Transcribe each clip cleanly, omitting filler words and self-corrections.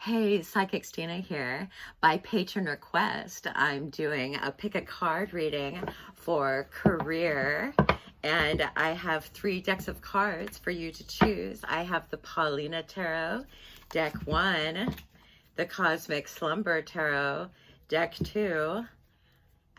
Hey, Psychic Stina here. By patron request, I'm doing a pick a card reading for career, and I have 3 decks of cards for you to choose. I have the Paulina Tarot, deck 1, the Cosmic Slumber Tarot, deck 2,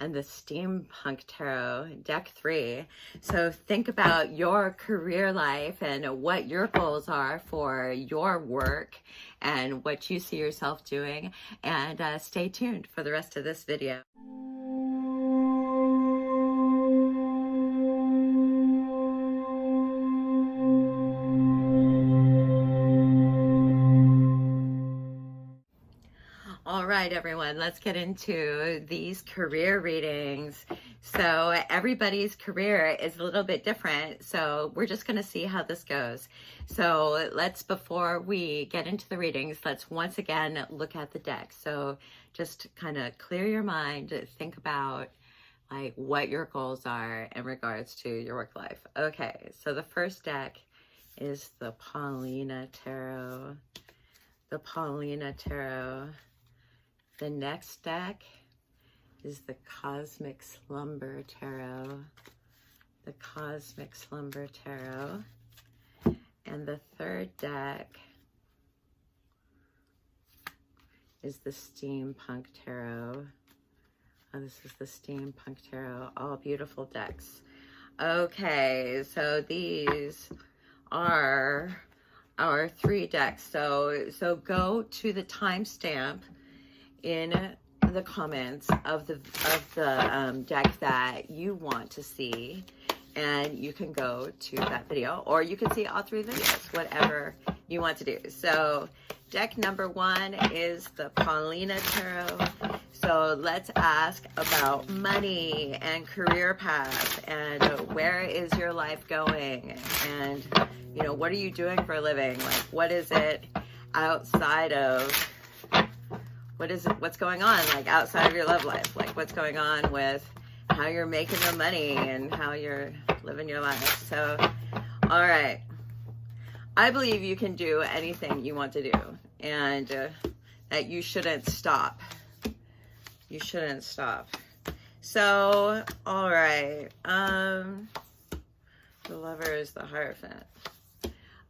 and the Steampunk Tarot, deck 3. So think about your career life and what your goals are for your work and what you see yourself doing. And stay tuned for the rest of this video. All right, everyone, let's get into these career readings. So everybody's career is a little bit different. So we're just going to see how this goes. So before we get into the readings, let's once again look at the deck. So just kind of clear your mind, think about like what your goals are in regards to your work life. Okay, so the first deck is the Paulina Tarot. The Paulina Tarot. The next deck is the Cosmic Slumber Tarot. The Cosmic Slumber Tarot. And the third deck is the Steampunk Tarot. Oh, this is the Steampunk Tarot. All beautiful decks. Okay, so these are our 3 decks. So go to the timestamp in the comments of the deck that you want to see, and you can go to that video, or you can see all 3 videos, whatever you want to do. So deck number 1 is the Paulina Tarot. So let's ask about money and career path, and where is your life going, and what are you doing for a living? Like, what is it outside of what's going on, like outside of your love life? Like, what's going on with how you're making the money and how you're living your life? So, all right. I believe you can do anything you want to do, and that you shouldn't stop. You shouldn't stop. So, all right. The Lovers, the Hierophant.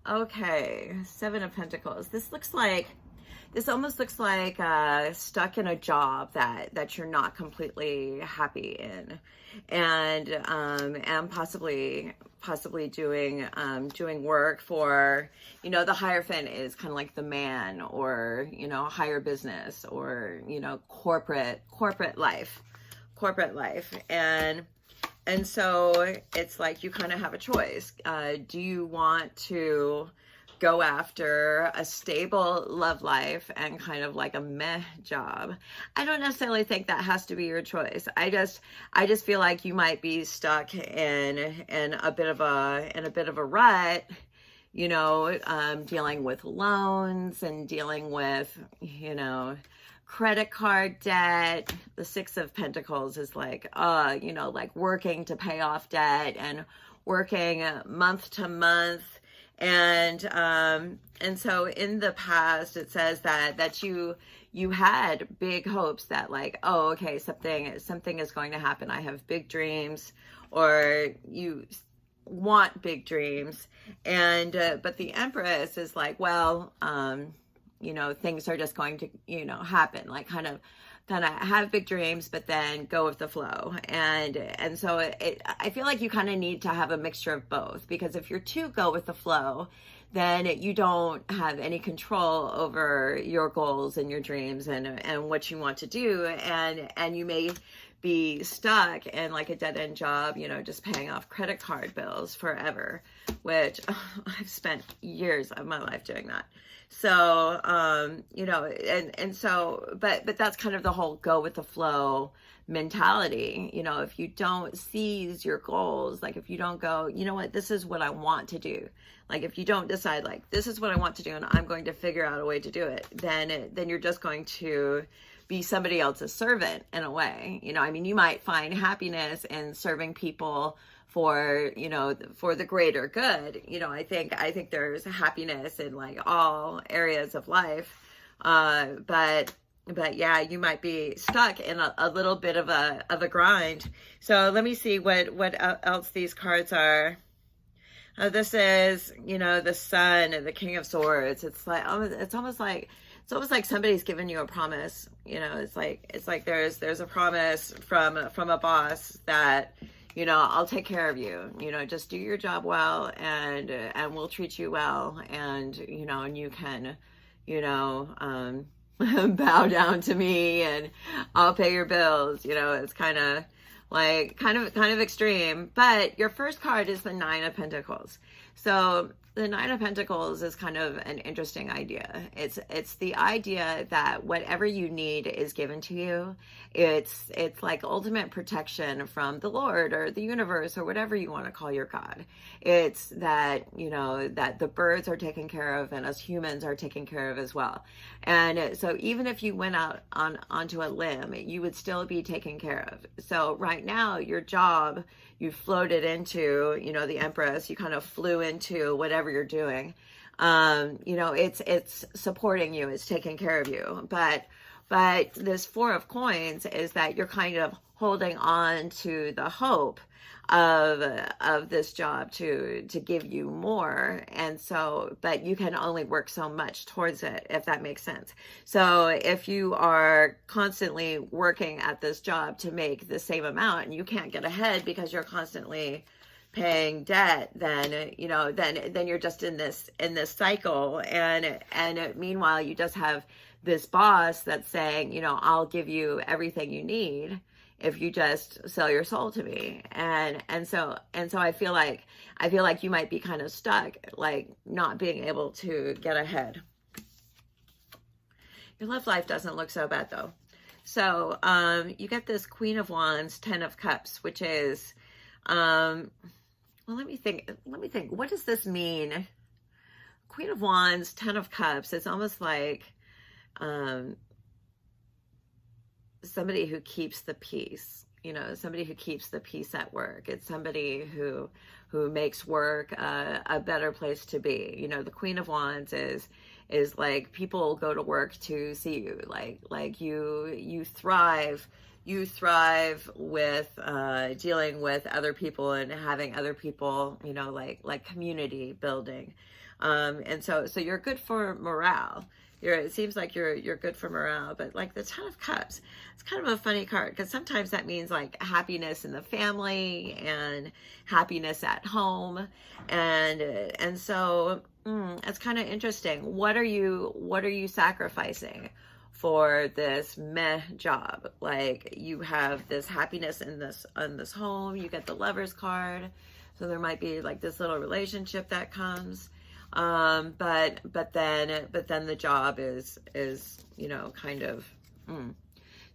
Okay, 7 of Pentacles. This almost looks like stuck in a job that you're not completely happy in, and possibly doing work for, the Hierophant is kind of like the man, or higher business, or corporate life, and so it's like you kind of have a choice. Do you want to go after a stable love life and kind of like a meh job? I don't necessarily think that has to be your choice. I just feel like you might be stuck in a bit of a rut, dealing with loans and dealing with, credit card debt. The 6 of Pentacles is like, like working to pay off debt and working month to month. And so in the past, it says that you had big hopes that, like, oh, okay, something is going to happen. I have big dreams, or you want big dreams. And but the Empress is like, well, things are just going to, happen, like kind of have big dreams, but then go with the flow. And so I feel like you kind of need to have a mixture of both, because if you're too go with the flow, then you don't have any control over your goals and your dreams and what you want to do. And you may be stuck in like a dead-end job, just paying off credit card bills forever, which I've spent years of my life doing that. So, but that's kind of the whole go with the flow mentality. If you don't seize your goals, like if you don't go, this is what I want to do. Like if you don't decide, like, this is what I want to do and I'm going to figure out a way to do it, then you're just going to be somebody else's servant in a way. You might find happiness in serving people for, for the greater good. I think there's happiness in like all areas of life, But yeah, you might be stuck in a little bit of a grind. So let me see what else these cards are. This is, the Sun and the King of Swords. It's almost like somebody's giving you a promise. It's like there's a promise from a boss that, I'll take care of you. Just do your job well, and we'll treat you well, and and you can, bow down to me, and I'll pay your bills. It's kind of extreme. But your first card is the Nine of Pentacles. So the Nine of Pentacles is kind of an interesting idea. It's the idea that whatever you need is given to you. It's like ultimate protection from the Lord or the universe or whatever you want to call your God. It's that, that the birds are taken care of, and us humans are taken care of as well. And so even if you went out onto a limb, you would still be taken care of. So right now, your job, you floated into, the Empress, you kind of flew into whatever you're doing. It's supporting you, it's taking care of you. But this Four of Coins is that you're kind of holding on to the hope of this job to give you more. And so, but you can only work so much towards it, if that makes sense. So if you are constantly working at this job to make the same amount and you can't get ahead because you're constantly paying debt, then then you're just in this cycle, and meanwhile you just have this boss that's saying, I'll give you everything you need if you just sell your soul to me. And so I feel like you might be kind of stuck, like not being able to get ahead. Your love life doesn't look so bad though. So you get this Queen of Wands, Ten of Cups, which is well, let me think. What does this mean? Queen of Wands, Ten of Cups. It's almost like somebody who keeps the peace, somebody who keeps the peace at work. It's somebody who makes work a better place to be. The Queen of Wands is like people go to work to see you, like you thrive with dealing with other people and having other people, like community building. And so you're good for morale. It seems like you're good for morale. But like the Ten of Cups, it's kind of a funny card because sometimes that means like happiness in the family and happiness at home, and so it's kind of interesting. What are you sacrificing for this meh job? Like you have this happiness in this home. You get the Lover's card, so there might be like this little relationship that comes. But then the job is kind of.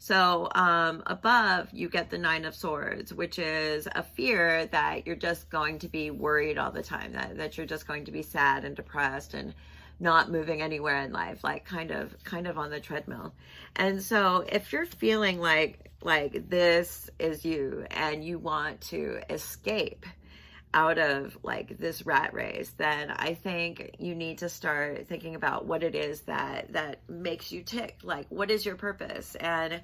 So above you get the Nine of Swords, which is a fear that you're just going to be worried all the time, that you're just going to be sad and depressed and not moving anywhere in life, like kind of on the treadmill. And so if you're feeling like this is you and you want to escape out of like this rat race, then I think you need to start thinking about what it is that makes you tick. Like, what is your purpose? And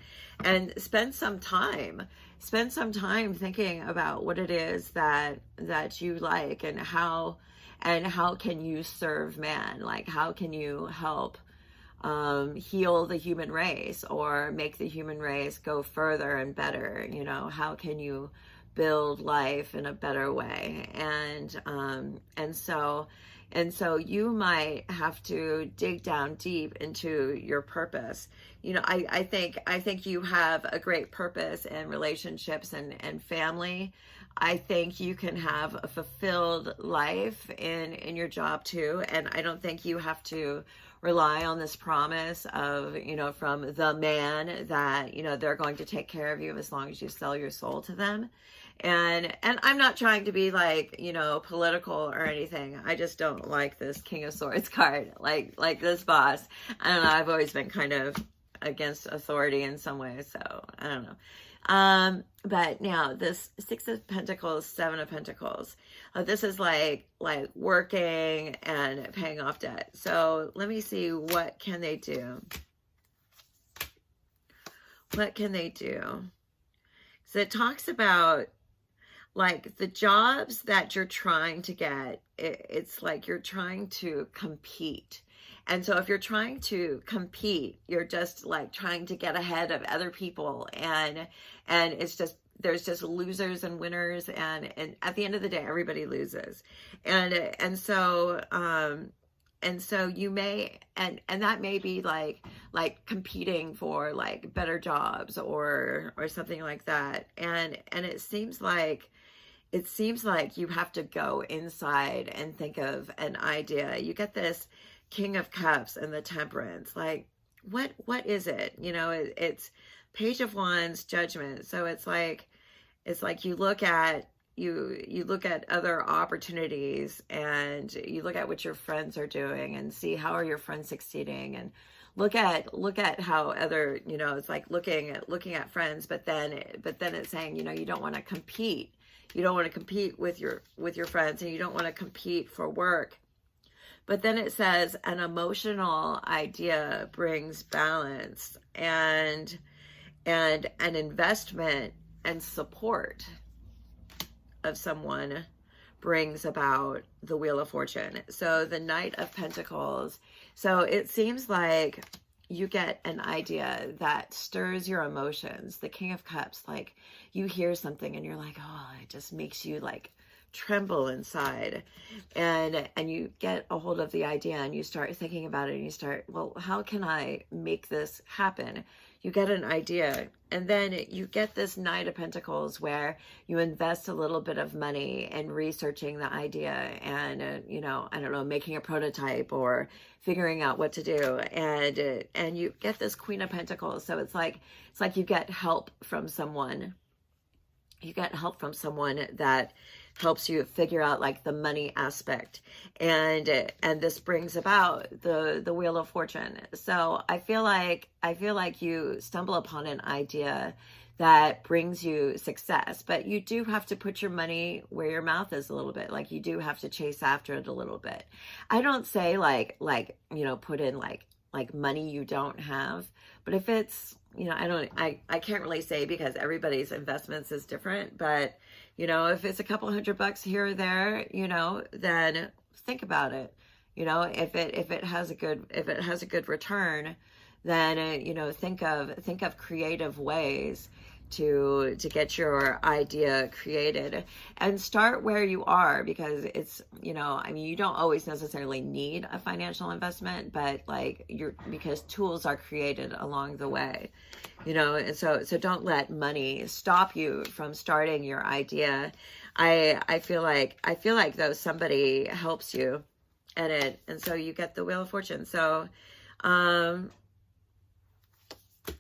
spend some time thinking about what it is that you like, and how can you serve man? Like, how can you help heal the human race or make the human race go further and better? How can you build life in a better way? And so you might have to dig down deep into your purpose. I think you have a great purpose in relationships and family. I think you can have a fulfilled life in your job too. And I don't think you have to rely on this promise of, from the man that, they're going to take care of you as long as you sell your soul to them. And I'm not trying to be like, political or anything. I just don't like this King of Swords card, like this boss. I don't know. I've always been kind of against authority in some ways. So I don't know. But now this Six of Pentacles, Seven of Pentacles, this is like working and paying off debt. So let me see, what can they do? What can they do? So it talks about like the jobs that you're trying to get. It's like you're trying to compete. And so if you're trying to compete, you're just like trying to get ahead of other people, and it's just, there's just losers and winners, and at the end of the day everybody loses. And so you may, and that may be like competing for like better jobs or something like that. And it seems like you have to go inside and think of an idea. You get this King of Cups and the Temperance. Like, what is it? You know, it's Page of Wands, Judgment. So it's like you look at other opportunities, and you look at what your friends are doing and see how are your friends succeeding, and look at how other, you know, it's like looking at friends, but then it's saying, you know, you don't want to compete. You don't want to compete with your friends, and you don't want to compete for work. But then it says an emotional idea brings balance, and an investment and support of someone brings about the Wheel of Fortune. So the Knight of Pentacles. So it seems like you get an idea that stirs your emotions. The King of Cups, like you hear something and you're like, oh, it just makes you like tremble inside, and you get a hold of the idea, and you start thinking about it, and you start, well, how can I make this happen? You get an idea, and then you get this Knight of Pentacles where you invest a little bit of money in researching the idea, and you know, I don't know, making a prototype or figuring out what to do, and you get this Queen of Pentacles. So it's like you get help from someone. You get help from someone that helps you figure out like the money aspect, and this brings about the Wheel of Fortune. So I feel like you stumble upon an idea that brings you success, but you do have to put your money where your mouth is a little bit. Like you do have to chase after it a little bit. I don't say like you know, put in like money you don't have, but if it's, you know, I can't really say because everybody's investments is different, but you know, if it's a couple $100 here or there, you know, then think about it. You know, if it has a good return, then you know, think of creative ways to get your idea created, and start where you are, because it's, you know, I mean, you don't always necessarily need a financial investment, but like because tools are created along the way, you know. And so don't let money stop you from starting your idea. I feel like though somebody helps you at it, and so you get the Wheel of Fortune. So let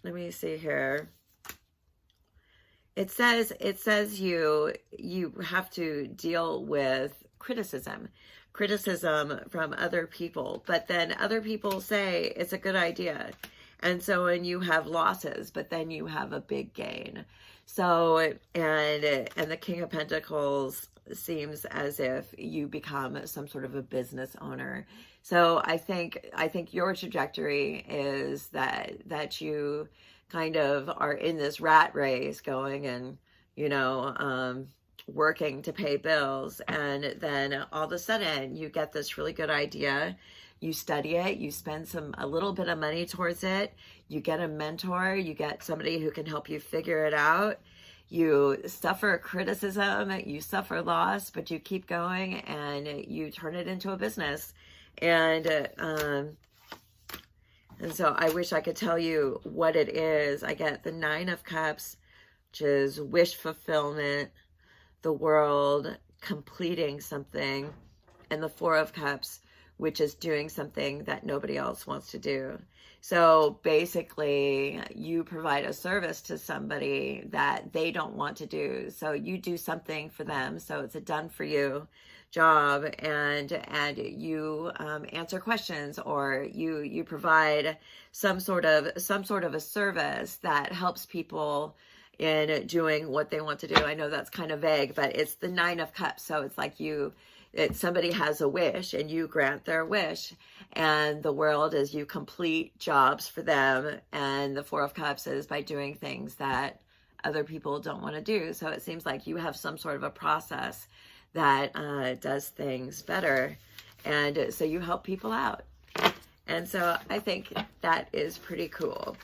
me see here. It says you have to deal with criticism from other people, but then other people say it's a good idea. And so when you have losses, but then you have a big gain. So, and the King of Pentacles seems as if you become some sort of a business owner. So I think your trajectory is that you kind of are in this rat race going and, you know, working to pay bills. And then all of a sudden you get this really good idea. You study it, you spend a little bit of money towards it. You get a mentor, you get somebody who can help you figure it out. You suffer criticism, you suffer loss, but you keep going and you turn it into a business. And so I wish I could tell you what it is. I get the Nine of Cups, which is wish fulfillment, the world, completing something, and the Four of Cups, which is doing something that nobody else wants to do. So basically, you provide a service to somebody that they don't want to do. So you do something for them. So it's a done for you job, and you answer questions, or you provide some sort of a service that helps people in doing what they want to do. I know that's kind of vague, but it's the Nine of Cups. So it's like somebody has a wish and you grant their wish, and the world is you complete jobs for them. And the Four of Cups is by doing things that other people don't want to do. So it seems like you have some sort of a process that does things better. And so you help people out. And so I think that is pretty cool.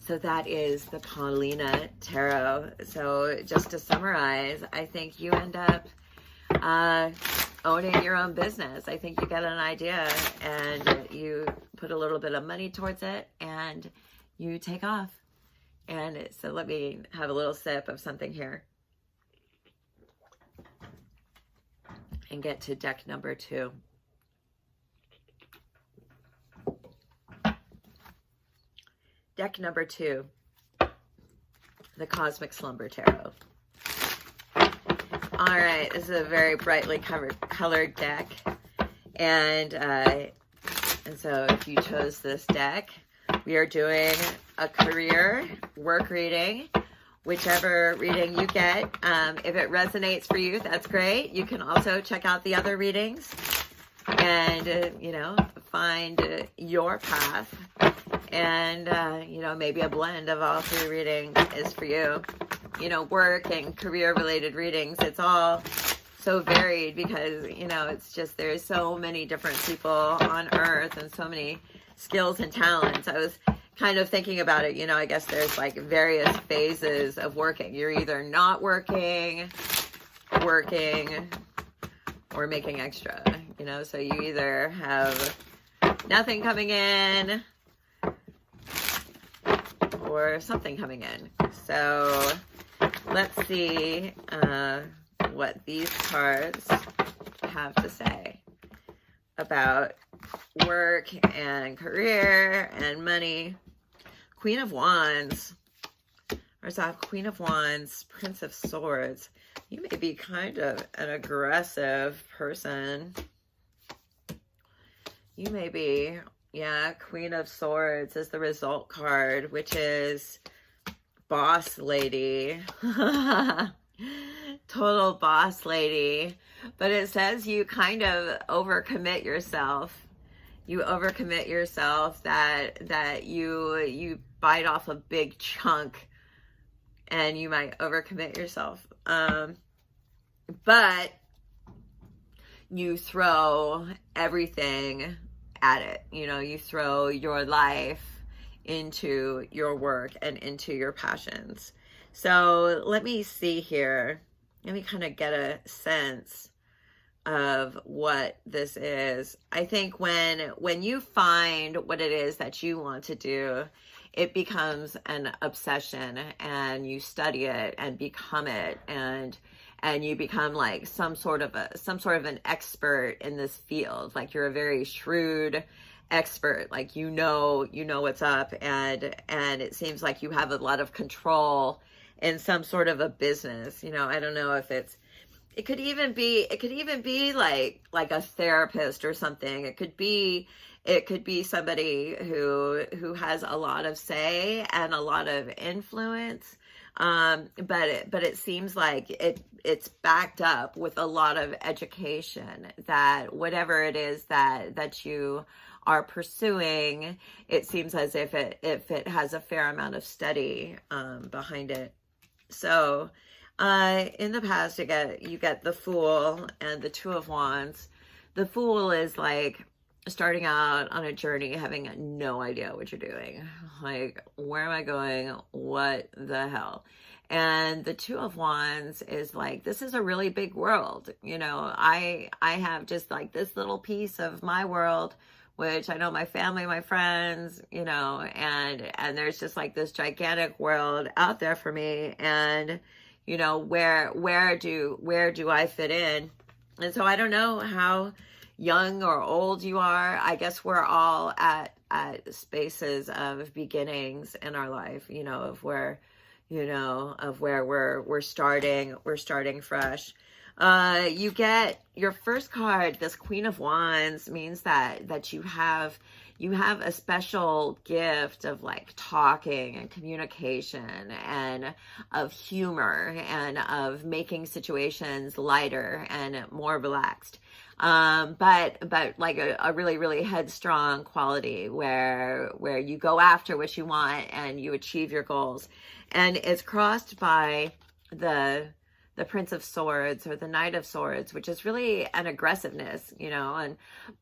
So that is the Paulina Tarot. So just to summarize, I think you end up owning your own business. I think you get an idea and you put a little bit of money towards it and you take off. And so let me have a little sip of something here and get to deck number 2. Deck number 2, the Cosmic Slumber Tarot. All right, this is a very brightly colored deck. And so if you chose this deck, we are doing a career work reading, whichever reading you get. If it resonates for you, that's great. You can also check out the other readings and, find your path. And, maybe a blend of all 3 readings is for you. Work and career related readings, it's all so varied because, it's just, there's so many different people on earth and so many skills and talents. I was kind of thinking about it, I guess there's like various phases of working. You're either not working, or making extra, so you either have nothing coming in or something coming in. So let's see what these cards have to say about work and career and money. Queen of Wands. There's a Queen of Wands, Prince of Swords. You may be kind of an aggressive person. You may be, Queen of Swords is the result card, which is boss lady. Total boss lady. But it says you kind of overcommit yourself. You overcommit yourself that you bite off a big chunk and you might overcommit yourself. But you throw everything at it. You throw your life into your work and into your passions. So let me see here. Let me kind of get a sense of what this is. I think when you find what it is that you want to do, it becomes an obsession and you study it and become it, and you become like some sort of an expert in this field. Like you're a very shrewd expert, like you know what's up, and it seems like you have a lot of control in some sort of a business. I don't know if it could even be like a therapist or something. It could be somebody who has a lot of say and a lot of influence. But it seems like it's backed up with a lot of education, that whatever it is that you are pursuing, it seems as if it has a fair amount of study behind it. So in the past, you get the Fool and the Two of Wands. The Fool is like starting out on a journey, having no idea what you're doing. Like, where am I going? What the hell? And the Two of Wands is like, this is a really big world. I have just like this little piece of my world, which I know my family, my friends, and there's just like this gigantic world out there for me. And, where do I fit in? And so I don't know how young or old you are. I guess we're all at spaces of beginnings in our life, of where we're starting fresh. You get your first card, this Queen of Wands, means that you have you have a special gift of like talking and communication and of humor and of making situations lighter and more relaxed. But like a really, really headstrong quality where you go after what you want and you achieve your goals. And it's crossed by the Prince of Swords or the Knight of Swords, which is really an aggressiveness, you know,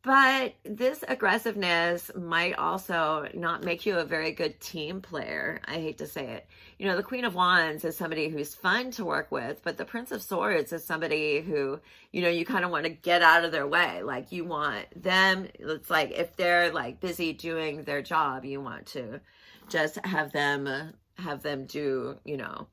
but this aggressiveness might also not make you a very good team player. I hate to say it. You know, the Queen of Wands is somebody who's fun to work with, but the Prince of Swords is somebody who, you know, you kind of want to get out of their way. Like you want them, it's like if they're like busy doing their job, you want to just have them do, you know,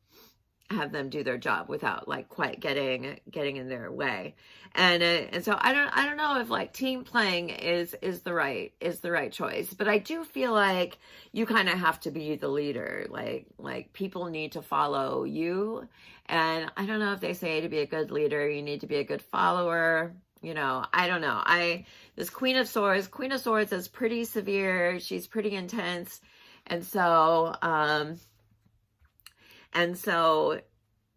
have them do their job without like quite getting in their way. And so I don't know if like team playing is the right choice, but I do feel like you kind of have to be the leader. Like people need to follow you. And I don't know if they say to be a good leader, you need to be a good follower. You know, I don't know. This Queen of Swords is pretty severe. She's pretty intense. And so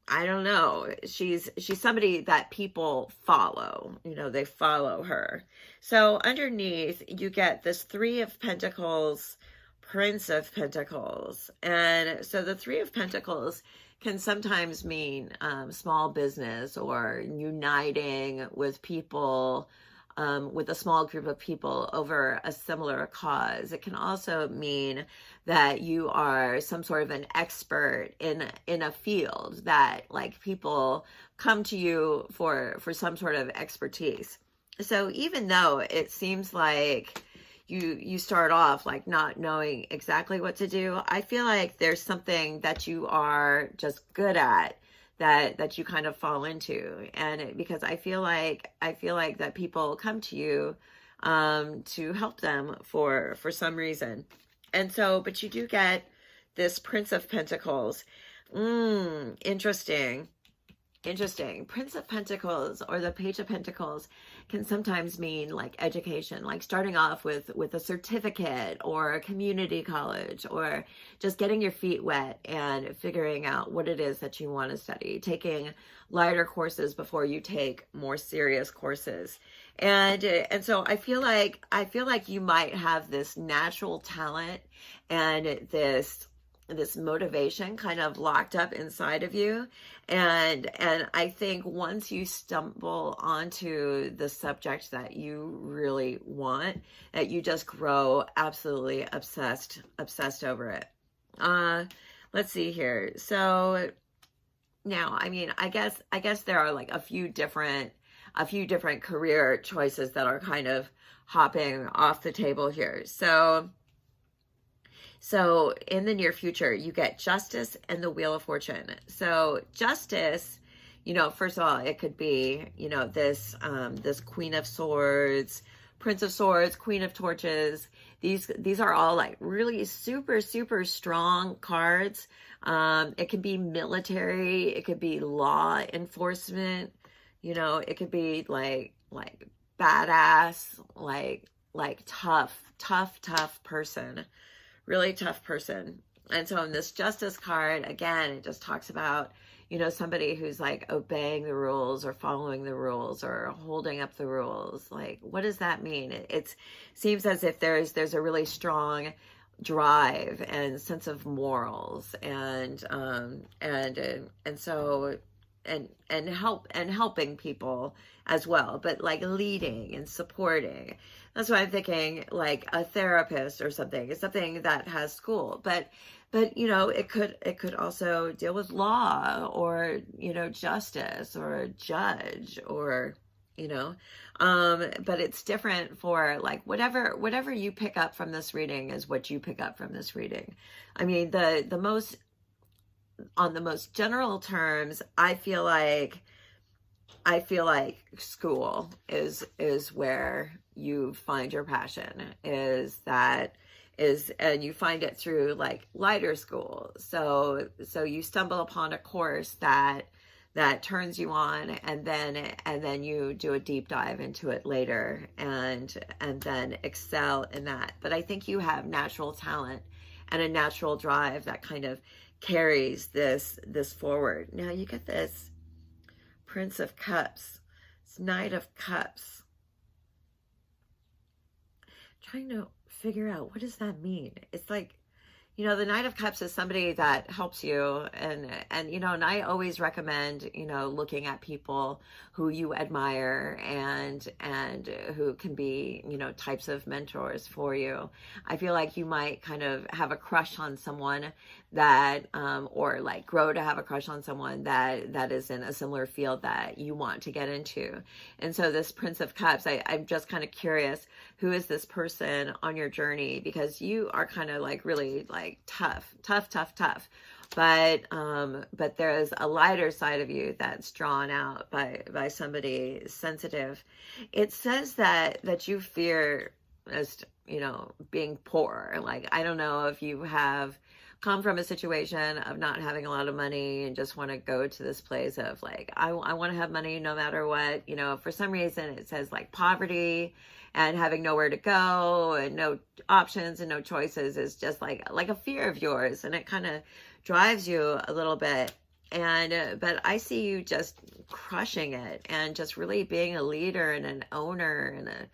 I don't know. She's somebody that people follow. You know, they follow her. So underneath, you get this Three of Pentacles, Prince of Pentacles. And so the Three of Pentacles can sometimes mean small business or uniting with people, with a small group of people over a similar cause. It can also mean that you are some sort of an expert in a field that like people come to you for some sort of expertise. So even though it seems like you start off like not knowing exactly what to do, I feel like there's something that you are just good at that you kind of fall into. And because I feel like that people come to you to help them for some reason. And so, but you do get this Prince of Pentacles. Interesting. Prince of Pentacles or the Page of Pentacles can sometimes mean like education, like starting off with a certificate or a community college, or just getting your feet wet and figuring out what it is that you want to study, taking lighter courses before you take more serious courses. And so I feel like you might have this natural talent and this motivation kind of locked up inside of you. And I think once you stumble onto the subject that you really want, that you just grow absolutely obsessed over it. Let's see here. So now, I mean, I guess there are like a few different career choices that are kind of hopping off the table here. So in the near future, you get Justice and the Wheel of Fortune. So Justice, you know, first of all, it could be, you know, this Queen of Swords, Prince of Swords, Queen of Torches. These are all like really super, super strong cards. It can be military. It could be law enforcement. You know, it could be like badass, like tough person. Really tough person. And so in this Justice card, again, it just talks about, you know, somebody who's like obeying the rules or following the rules or holding up the rules. Like, what does that mean? It seems as if there's a really strong drive and sense of morals and so helping people as well, but like leading and supporting. That's why I'm thinking like a therapist or something. It's something that has school, but you know, it could also deal with law or, you know, justice or a judge or, you know, but it's different for like whatever you pick up from this reading is what you pick up from this reading. I mean, on the most general terms, I feel like school is where you find your passion, and you find it through like lighter school. So you stumble upon a course that that turns you on, and then you do a deep dive into it later, and then excel in that. But I think you have natural talent and a natural drive that kind of carries this forward. Now you get this Prince of Cups, this Knight of Cups. Trying to figure out, what does that mean? It's like, you know, the Knight of Cups is somebody that helps you, and you know, and I always recommend, you know, looking at people who you admire and who can be, you know, types of mentors for you. I feel like you might kind of have a crush on someone that, or like grow to have a crush on someone that is in a similar field that you want to get into. And so this Prince of Cups, I'm just kind of curious, who is this person on your journey? Because you are kind of like really like tough. But there's a lighter side of you that's drawn out by somebody sensitive. It says that you fear, as you know, being poor. Like, I don't know if you have come from a situation of not having a lot of money and just want to go to this place of like, I want to have money no matter what. You know, for some reason it says like poverty and having nowhere to go and no options and no choices is just like a fear of yours, and it kind of drives you a little bit. And but I see you just crushing it and just really being a leader and an owner and a,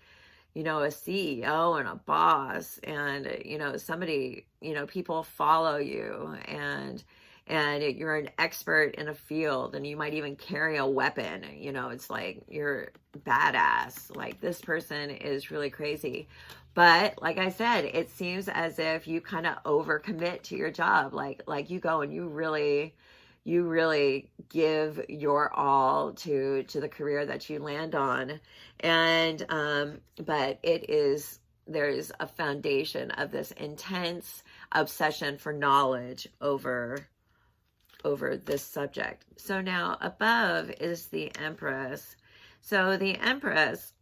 you know, a CEO and a boss, and you know, somebody, you know, people follow you, and you're an expert in a field, and you might even carry a weapon. You know, it's like you're badass. Like, this person is really crazy. But like I said, it seems as if you kind of overcommit to your job. Like you go and you really give your all to the career that you land on. And but there's a foundation of this intense obsession for knowledge over this subject. So now above is the Empress. So the Empress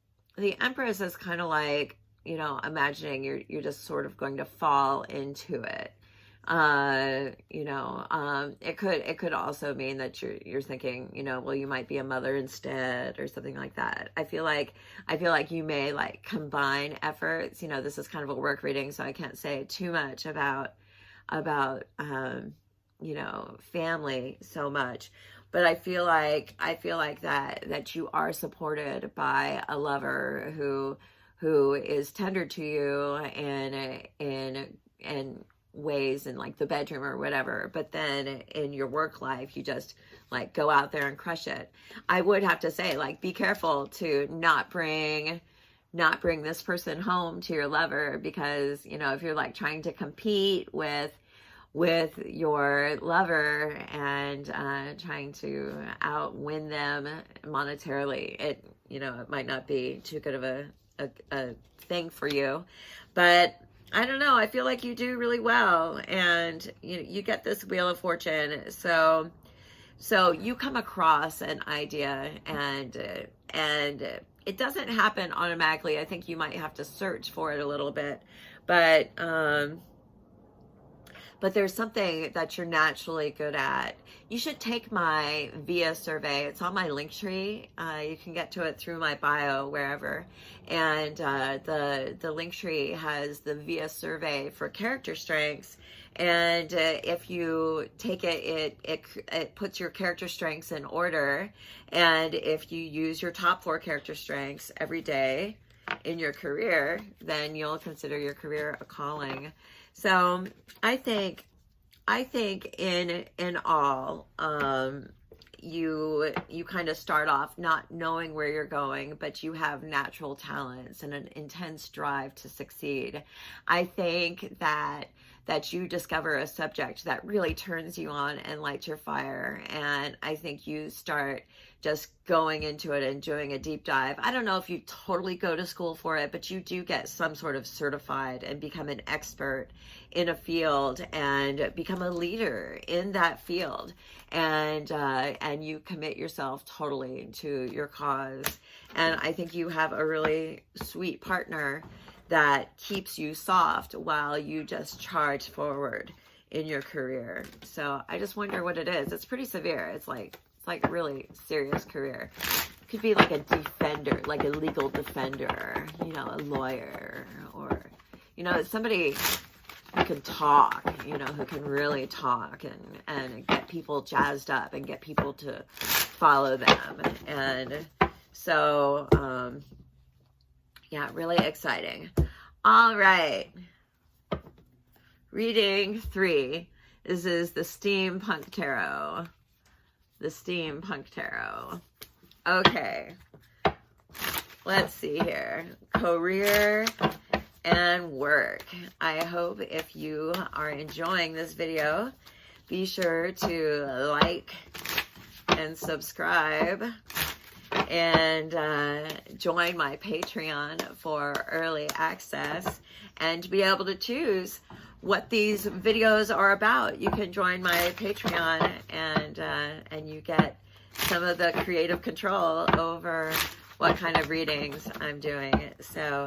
is kind of like, you know, imagining you're just sort of going to fall into it. You know, it could also mean that you're thinking, you know, well, you might be a mother instead or something like that. I feel like you may like combine efforts. You know, this is kind of a work reading, so I can't say too much about you know, family so much, but I feel like that you are supported by a lover who is tender to you in ways in like the bedroom or whatever, but then in your work life you just like go out there and crush it. I would have to say, like, be careful to not bring this person home to your lover, because, you know, if you're like trying to compete with your lover and trying to outwin them monetarily, it, you know, it might not be too good of a thing for you. But I don't know, I feel like you do really well, and you get this Wheel of Fortune. So you come across an idea, and it doesn't happen automatically. I think you might have to search for it a little bit, but there's something that you're naturally good at. You should take my VIA survey. It's on my Linktree. You can get to it through my bio, wherever. And the Linktree has the VIA survey for character strengths. And if you take it, it puts your character strengths in order. And if you use your top 4 character strengths every day in your career, then you'll consider your career a calling. So I think in all, you kind of start off not knowing where you're going, but you have natural talents and an intense drive to succeed. I think that you discover a subject that really turns you on and lights your fire, and I think you start just going into it and doing a deep dive. I don't know if you totally go to school for it, but you do get some sort of certified and become an expert in a field and become a leader in that field. And you commit yourself totally to your cause. And I think you have a really sweet partner that keeps you soft while you just charge forward in your career. So I just wonder what it is. It's pretty severe. It's like like a really serious career. Could be like a defender, like a legal defender, you know, a lawyer, or, you know, somebody who can talk, you know, who can really talk and get people jazzed up and get people to follow them. And so, yeah, really exciting. All right. Reading 3. This is the Steampunk Tarot. The Steampunk Tarot. Okay. Let's see here. Career and work. I hope if you are enjoying this video, be sure to like and subscribe and join my Patreon for early access and to be able to choose what these videos are about. You can join my Patreon and you get some of the creative control over what kind of readings I'm doing. So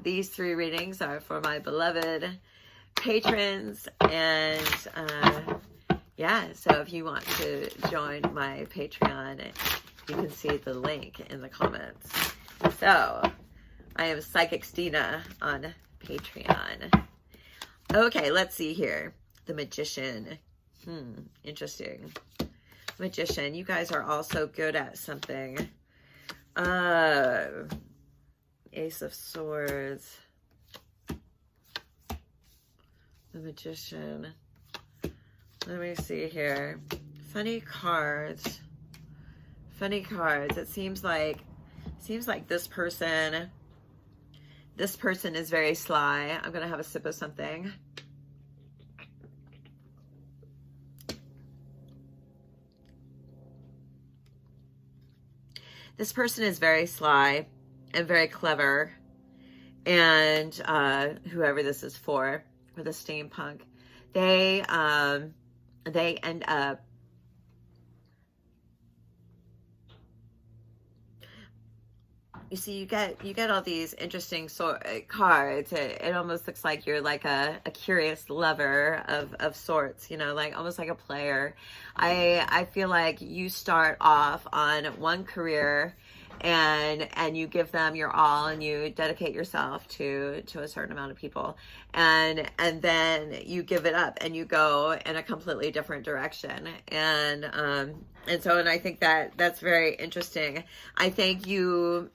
these 3 readings are for my beloved patrons, and yeah, so if you want to join my Patreon, you can see the link in the comments. So I am Psychic Stina on Patreon. Okay, let's see here. The Magician. Interesting. Magician, you guys are all so good at something. Ace of Swords. The Magician. Let me see here. Funny cards. Funny cards. It seems like this person is very sly. I'm gonna have a sip of something. This person is very sly and very clever, and whoever this is for the steampunk, they end up you see, you get all these interesting cards. It almost looks like you're like a curious lover of sorts, you know, like almost like a player. I feel like you start off on one career and you give them your all and you dedicate yourself to a certain amount of people, and then you give it up and you go in a completely different direction. And I think that's very interesting. I think you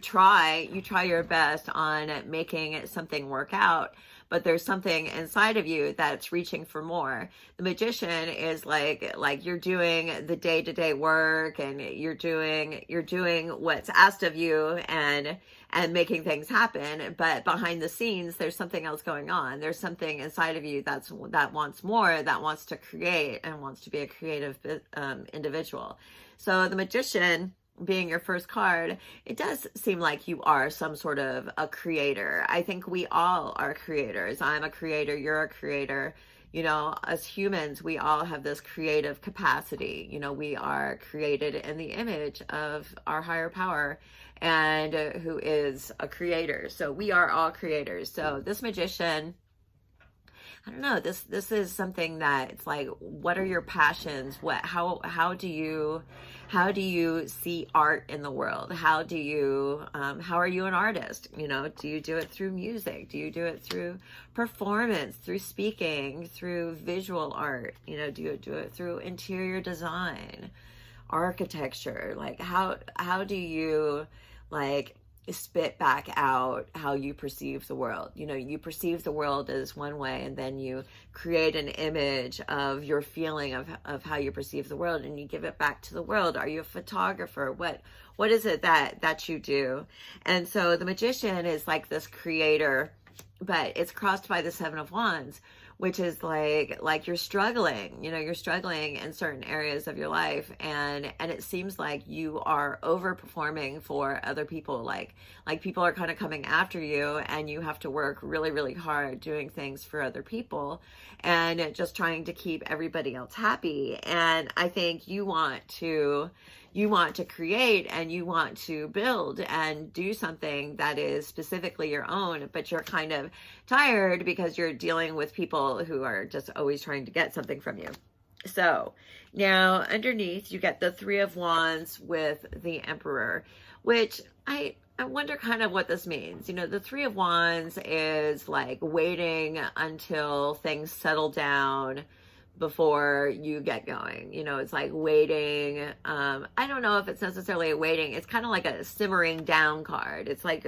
try your best on making something work out, but there's something inside of you that's reaching for more. The Magician is like you're doing the day-to-day work, and you're doing what's asked of you and making things happen, but behind the scenes there's something else going on. There's something inside of you that wants more, that wants to create and wants to be a creative individual. So the Magician being your first card, it does seem like you are some sort of a creator. I think we all are creators. I'm a creator, you're a creator. You know, as humans, we all have this creative capacity. You know, we are created in the image of our higher power, and who is a creator. So we are all creators. So this Magician, I don't know, this is something that it's like, what are your passions? How do you see art in the world? How are you an artist? You know, do you do it through music? Do you do it through performance, through speaking, through visual art? You know, do you do it through interior design, architecture? Like how do you like spit back out how you perceive the world? You know, you perceive the world as one way, and then you create an image of your feeling of how you perceive the world, and you give it back to the world. Are you a photographer? What is it that you do? And so the Magician is like this creator, but it's crossed by the 7 of Wands, which is like you're struggling, you know, you're struggling in certain areas of your life, and it seems like you are overperforming for other people. Like people are kind of coming after you, and you have to work really, really hard doing things for other people and just trying to keep everybody else happy. And I think you want to create, and you want to build and do something that is specifically your own, but you're kind of tired because you're dealing with people who are just always trying to get something from you. So now underneath you get the Three of Wands with the Emperor, which I wonder kind of what this means. You know, the Three of Wands is like waiting until things settle down before you get going. You know, it's like waiting. I don't know if it's necessarily a waiting. It's kind of like a simmering down card. It's like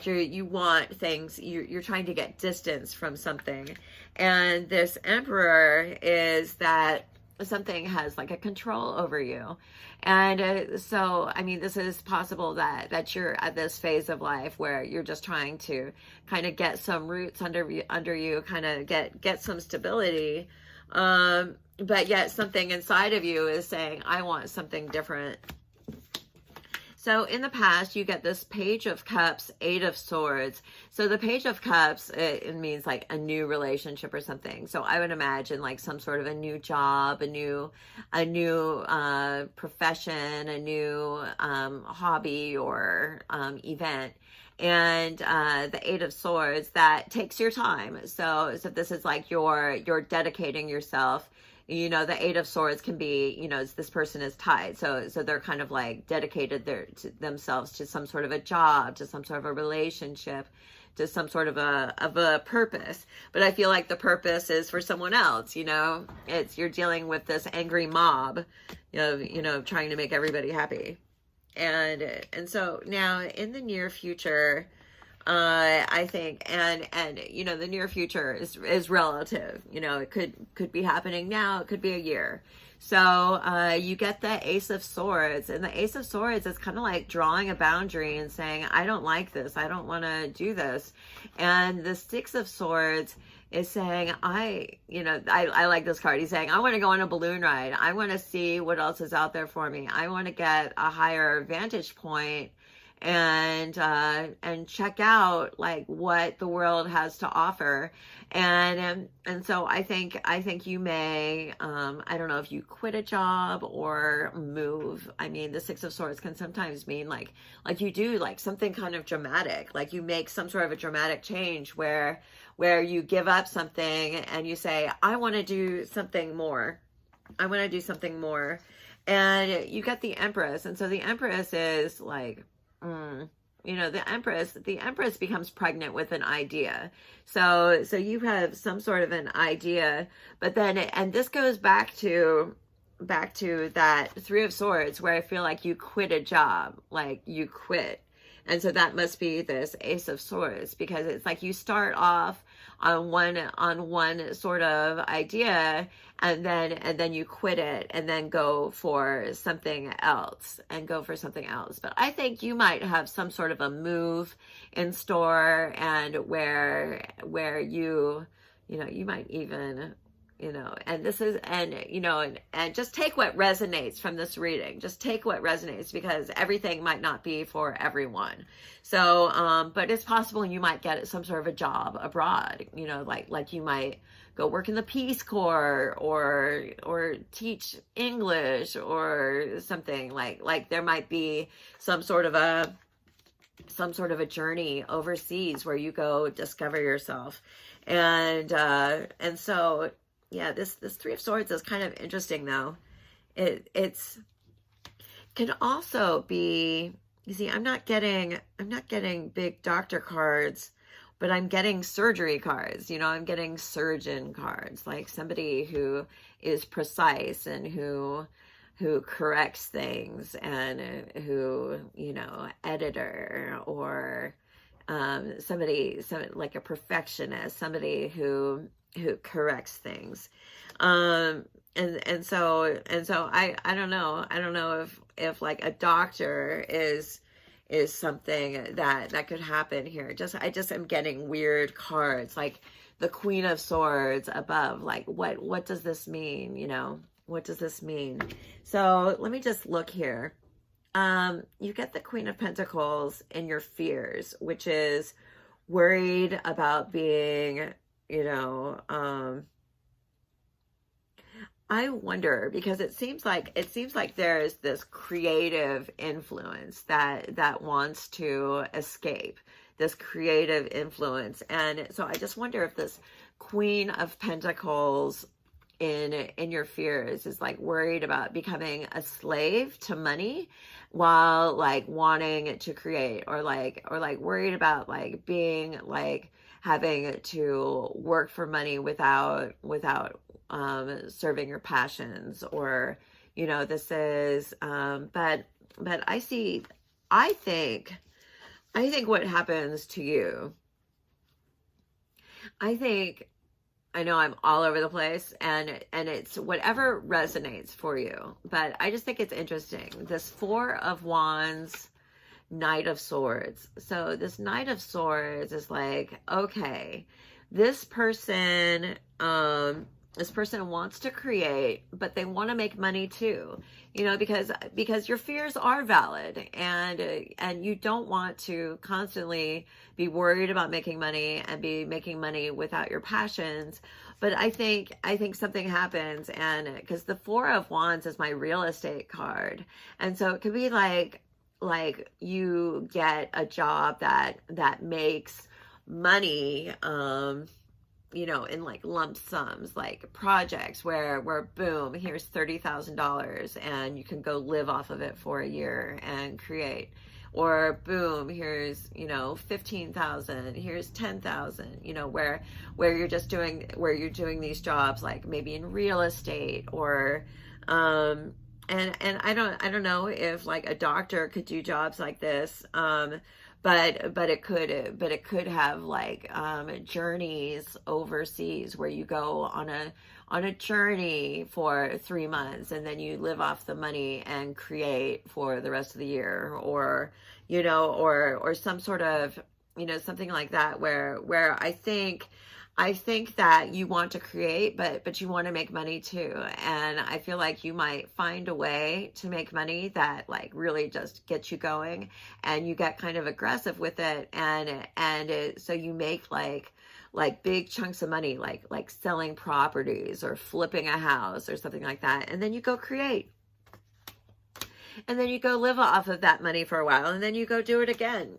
you want things, you're trying to get distance from something. And this Emperor is that something has like a control over you. And so, I mean, this is possible that you're at this phase of life where you're just trying to kind of get some roots under you, kind of get some stability. But yet something inside of you is saying, I want something different. So in the past, you get this Page of Cups, Eight of Swords. So the Page of Cups, it means like a new relationship or something. So I would imagine like some sort of a new job, a new profession, a new hobby or event. And the Eight of Swords, that takes your time. So this is like you're dedicating yourself. You know, the Eight of Swords can be, you know, this person is tied. So they're kind of like dedicated to themselves to some sort of a job, to some sort of a relationship, to some sort of a purpose. But I feel like the purpose is for someone else, you know. You're dealing with this angry mob, you know, trying to make everybody happy. And so now in the near future, I think, and you know, the near future is relative. You know, it could be happening now, it could be a year. So you get the Ace of Swords, and the Ace of Swords is kind of like drawing a boundary and saying, I don't like this, I don't want to do this. And the Six of Swords is saying, I like this card. He's saying, I want to go on a balloon ride. I want to see what else is out there for me. I want to get a higher vantage point and check out like what the world has to offer. And so I think you may, I don't know if you quit a job or move. I mean, the Six of Swords can sometimes mean like you do like something kind of dramatic, like you make some sort of a dramatic change where you give up something and you say, I want to do something more. I want to do something more. And you get the Empress. And so the Empress is like, you know, the Empress becomes pregnant with an idea. So you have some sort of an idea, but then, and this goes back to that Three of Swords, where I feel like you quit a job, like you quit. And so that must be this Ace of Swords, because it's like you start off on one sort of idea, and then you quit it and then go for something else But I think you might have some sort of a move in store, and where you might even, you know, and this is, and, you know, and just take what resonates from this reading. Just take what resonates, because everything might not be for everyone. So, but it's possible you might get some sort of a job abroad, you know, like you might go work in the Peace Corps or teach English or something. Like there might be some sort of a journey overseas where you go discover yourself. And so, yeah, this Three of Swords is kind of interesting, though. It's can also be, you see, I'm not getting big doctor cards, but I'm getting surgery cards. You know, I'm getting surgeon cards, like somebody who is precise and who corrects things, and who, you know, editor, or somebody like a perfectionist, somebody who corrects things. And so I don't know if like a doctor is something that could happen here. I just am getting weird cards, like the Queen of Swords above. Like what does this mean? You know, what does this mean? So let me just look here. You get the Queen of Pentacles in your fears, which is worried about being, you know, I wonder, because it seems like there's this creative influence that wants to escape, this creative influence. And so I just wonder if this Queen of Pentacles in your fears is like worried about becoming a slave to money while like wanting to create, or like worried about like being like having to work for money without serving your passions, or this is but I think what happens to you, I know I'm all over the place, and it's whatever resonates for you, but I just think it's interesting. This Four of Wands, Knight of Swords. So this Knight of Swords is like, okay, this person wants to create, but they want to make money too, because your fears are valid, and you don't want to constantly be worried about making money and be making money without your passions. But I think something happens, and because the Four of Wands is my real estate card, and so it could be like you get a job that makes money, in like lump sums, like projects where boom, here's $30,000 and you can go live off of it for a year and create. Or boom, here's 15,000, here's 10,000, where you're doing these jobs like maybe in real estate, or and I don't know if like a doctor could do jobs like this, but it could have like journeys overseas where you go on a journey for 3 months and then you live off the money and create for the rest of the year, or or some sort of something like that, where I think that you want to create, but you want to make money too. And I feel like you might find a way to make money that like really just gets you going, and you get kind of aggressive with it. So you make like big chunks of money, like selling properties or flipping a house or something like that. And then you go create. And then you go live off of that money for a while, and then you go do it again,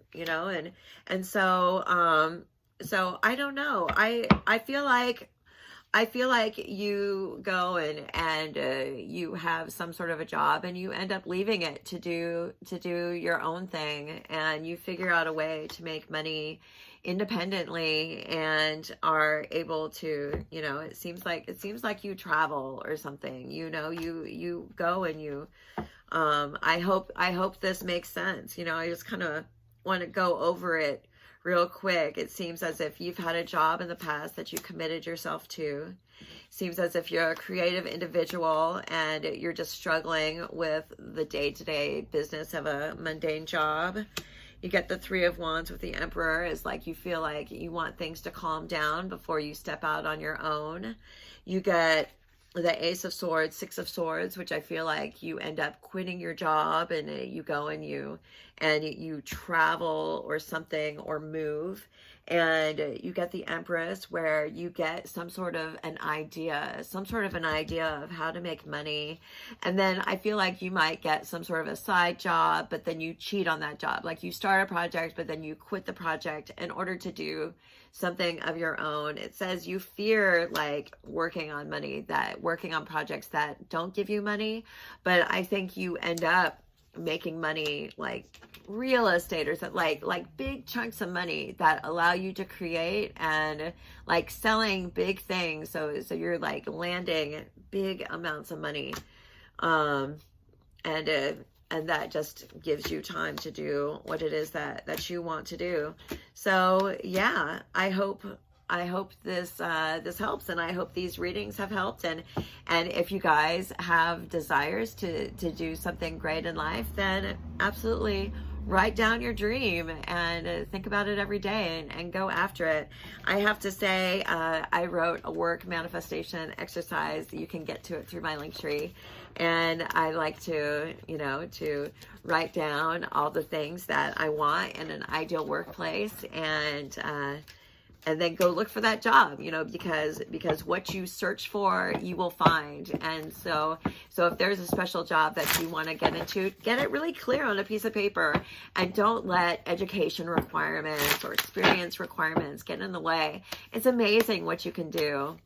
and so I don't know. I feel like you go and you have some sort of a job, and you end up leaving it to do your own thing, and you figure out a way to make money independently, and are able to, it seems like you travel or something, you go and you, I hope this makes sense. I just kind of want to go over it real quick. It seems as if you've had a job in the past that you committed yourself to. Seems as if you're a creative individual and you're just struggling with the day-to-day business of a mundane job. You get the Three of Wands with the Emperor. Is like you feel like you want things to calm down before you step out on your own. You get the Ace of Swords, Six of Swords, which I feel like you end up quitting your job, and you go and you travel or something, or move. And you get the Empress, where you get some sort of an idea of how to make money. And then I feel like you might get some sort of a side job, but then you cheat on that job. Like you start a project, but then you quit the project in order to do something of your own. It says you fear like working on projects that don't give you money, but I think you end up making money like real estate or something, like big chunks of money that allow you to create, and like selling big things, so you're like landing big amounts of money, and that just gives you time to do what it is that you want to do. So yeah, I hope this helps, and I hope these readings have helped. And if you guys have desires to do something great in life, then absolutely write down your dream and think about it every day and go after it. I have to say, I wrote a work manifestation exercise. You can get to it through my link tree. And I like to write down all the things that I want in an ideal workplace, and then go look for that job, because what you search for, you will find. And so if there's a special job that you want to get into, get it really clear on a piece of paper, and don't let education requirements or experience requirements get in the way. It's amazing what you can do.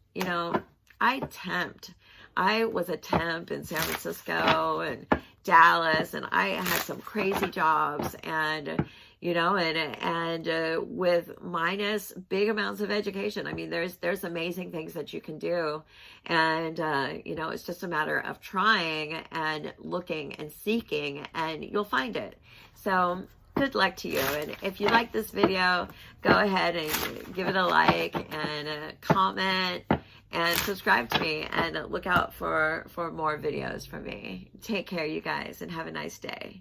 I was a temp in San Francisco and Dallas, and I had some crazy jobs, and you know, and with minus big amounts of education. I mean, there's amazing things that you can do, and you know, it's just a matter of trying and looking and seeking, and you'll find it. So good luck to you. And if you like this video, go ahead and give it a like and comment and subscribe to me, and look out for more videos from me. Take care, you guys, and have a nice day.